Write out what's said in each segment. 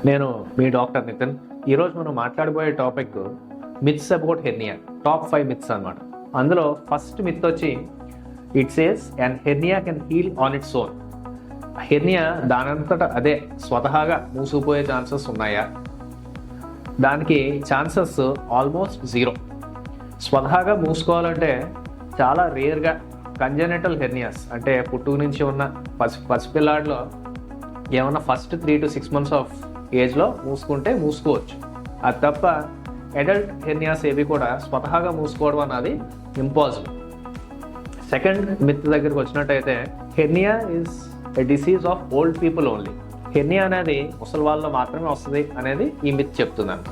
నేను మీ డాక్టర్ నితిన్. ఈరోజు మనం మాట్లాడబోయే topic myths about hernia. Top 5 myths అనమాట. అందులో ఫస్ట్ మిత్ వచ్చి it says and hernia can heal on its own. Hernia దానంతట అదే స్వతహాగా మూసుకుపోయే ఛాన్సెస్ ఉన్నాయా? దానికి ఛాన్సెస్ ఆల్మోస్ట్ 0. స్వతహాగా మూసుకోవాలంటే చాలా రేర్గా కంజెనిటల్ హెర్నియాస్ అంటే పుట్టుక నుంచి ఉన్న పసిపిల్లాడిలో ఏమన్నా ఫస్ట్ 3 to 6 months ఆఫ్ ఏజ్లో మూసుకోవచ్చు. అది తప్ప అడల్ట్ హెర్నియాస్ ఏవి కూడా స్వతహాగా మూసుకోవడం అన్నది ఇంపాసిబుల్. సెకండ్ మిత్ దగ్గరికి వచ్చినట్టయితే hernia is a disease of old people only. Hernia అనేది ముసలి వాళ్ళలో మాత్రమే వస్తుంది అనేది ఈ మిత్ చెప్తున్నాను.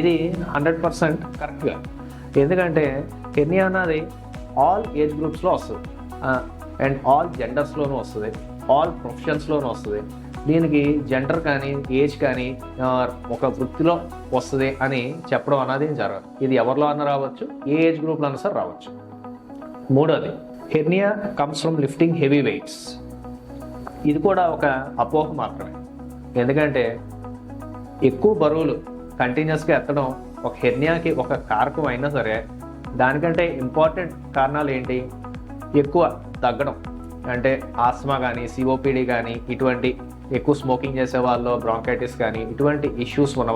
ఇది 100% కరెక్ట్గా. ఎందుకంటే హెర్నియా అన్నది ఆల్ ఏజ్ గ్రూప్స్లో వస్తుంది అండ్ ఆల్ జెండర్స్లోనూ వస్తుంది, ఆల్ ప్రొఫెషన్స్లోనూ వస్తుంది. దీనికి జెండర్ కానీ ఏజ్ కానీ ఒక వృత్తిలో వస్తుంది అని చెప్పడం అన్నది జరగదు. ఇది ఎవరిలో అన్న రావచ్చు, ఏ ఏజ్ గ్రూప్లో అన్నా సరే రావచ్చు. మూడోది, hernia comes from lifting heavy weights. ఇది కూడా ఒక అపోహ మాత్రమే. ఎందుకంటే ఎక్కువ బరువులు కంటిన్యూస్గా ఎత్తడం ఒక హెర్నియాకి ఒక కారకం అయినా సరే దానికంటే ఇంపార్టెంట్ కారణాలు ఏంటి? ఎక్కువ తగ్గడం, అంటే ఆస్మా కానీ సిఓపిడి కానీ ఇటువంటి ఎక్కువ స్మోకింగ్ చేసే వాళ్ళు, బ్రాంకైటిస్ కానీ ఇటువంటి ఇష్యూస్ ఉన్న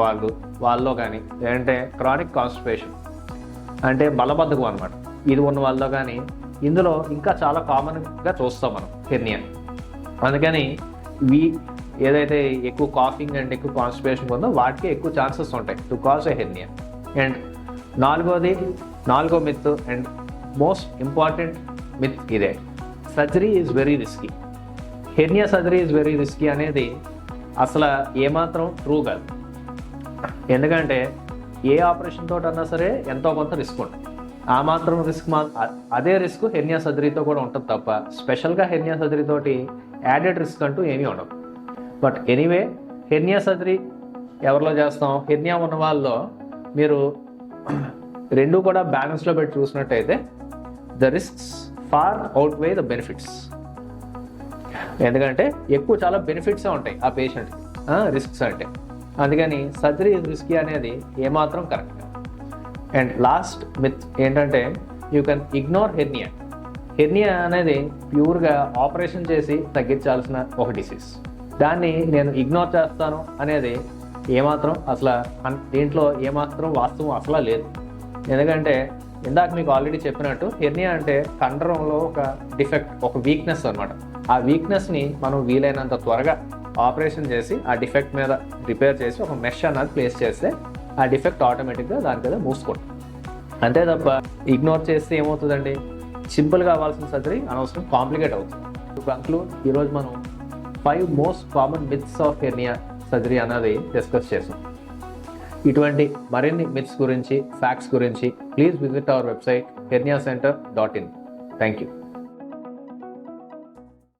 వాళ్ళలో కానీ, లేదంటే క్రానిక్ కాన్స్టిపేషన్ అంటే బలబద్ధకం అనమాట, ఇది ఉన్న వాళ్ళలో కానీ ఇందులో ఇంకా చాలా కామన్గా చూస్తాం మనం హెర్నియా. అందుకని ఏదైతే ఎక్కువ కాఫింగ్ అండ్ ఎక్కువ కాన్స్టిపేషన్ ఉందో వాటికి ఎక్కువ ఛాన్సెస్ ఉంటాయి to cause a hernia. And నాలుగో myth and most important myth ఇదే, surgery is very risky. Hernia surgery is very risky అనేది అసలు ఏమాత్రం ట్రూ కాదు. ఎందుకంటే ఏ ఆపరేషన్ తోటి అన్నా సరే ఎంతో కొంత రిస్క్ ఉంటుంది. ఆ మాత్రం రిస్క్ అదే రిస్క్ హెర్నియా సర్జరీతో కూడా ఉంటుంది తప్ప స్పెషల్గా హెర్నియా సర్జరీ తోటి యాడెడ్ రిస్క్ అంటూ ఏమీ ఉండదు. బట్ ఎనీవే, హెర్నియా సర్జరీ ఎవరిలో చేస్తాం? హెర్నియా ఉన్న వాళ్ళలో మీరు రెండు కూడా బ్యాలెన్స్లో పెట్టి చూసినట్టయితే the risks far outweigh the benefits. ఎందుకంటే చాలా బెనిఫిట్సే ఉంటాయి ఆ పేషెంట్ రిస్క్స్ అంటే. అందుకని సర్జరీ ఇస్ రిస్కీ అనేది ఏమాత్రం కరెక్ట్. అండ్ లాస్ట్ మిత్ ఏంటంటే you can ignore hernia. Hernia అనేది ప్యూర్గా ఆపరేషన్ చేసి తగ్గించాల్సిన ఒక డిసీజ్. దాన్ని నేను ఇగ్నోర్ చేస్తాను అనేది ఏమాత్రం దీంట్లో ఏమాత్రం వాస్తవం అసలు లేదు. ఎందుకంటే ఇందాక మీకు ఆల్రెడీ చెప్పినట్టు హెర్నియా అంటే కండరంలో ఒక డిఫెక్ట్, ఒక వీక్నెస్ అనమాట. ఆ వీక్నెస్ని మనం వీలైనంత త్వరగా ఆపరేషన్ చేసి ఆ డిఫెక్ట్ మీద రిపేర్ చేసి ఒక మెష్ అన్నది ప్లేస్ చేస్తే ఆ డిఫెక్ట్ ఆటోమేటిక్గా దాని మీద మూసుకుంటుంది. అంతే తప్ప ఇగ్నోర్ చేస్తే ఏమవుతుందండి? సింపుల్గా అవ్వాల్సిన సర్జరీ అనవసరం కాంప్లికేట్ అవుతుంది. టు కంక్లూడ్, ఈరోజు మనం 5 most common myths of hernia surgery అన్నది డిస్కస్ చేసాం. ఇటువంటి మరిన్ని మిత్స్ గురించి, ఫ్యాక్ట్స్ గురించి please visit our website herniacenter.in. Thank you.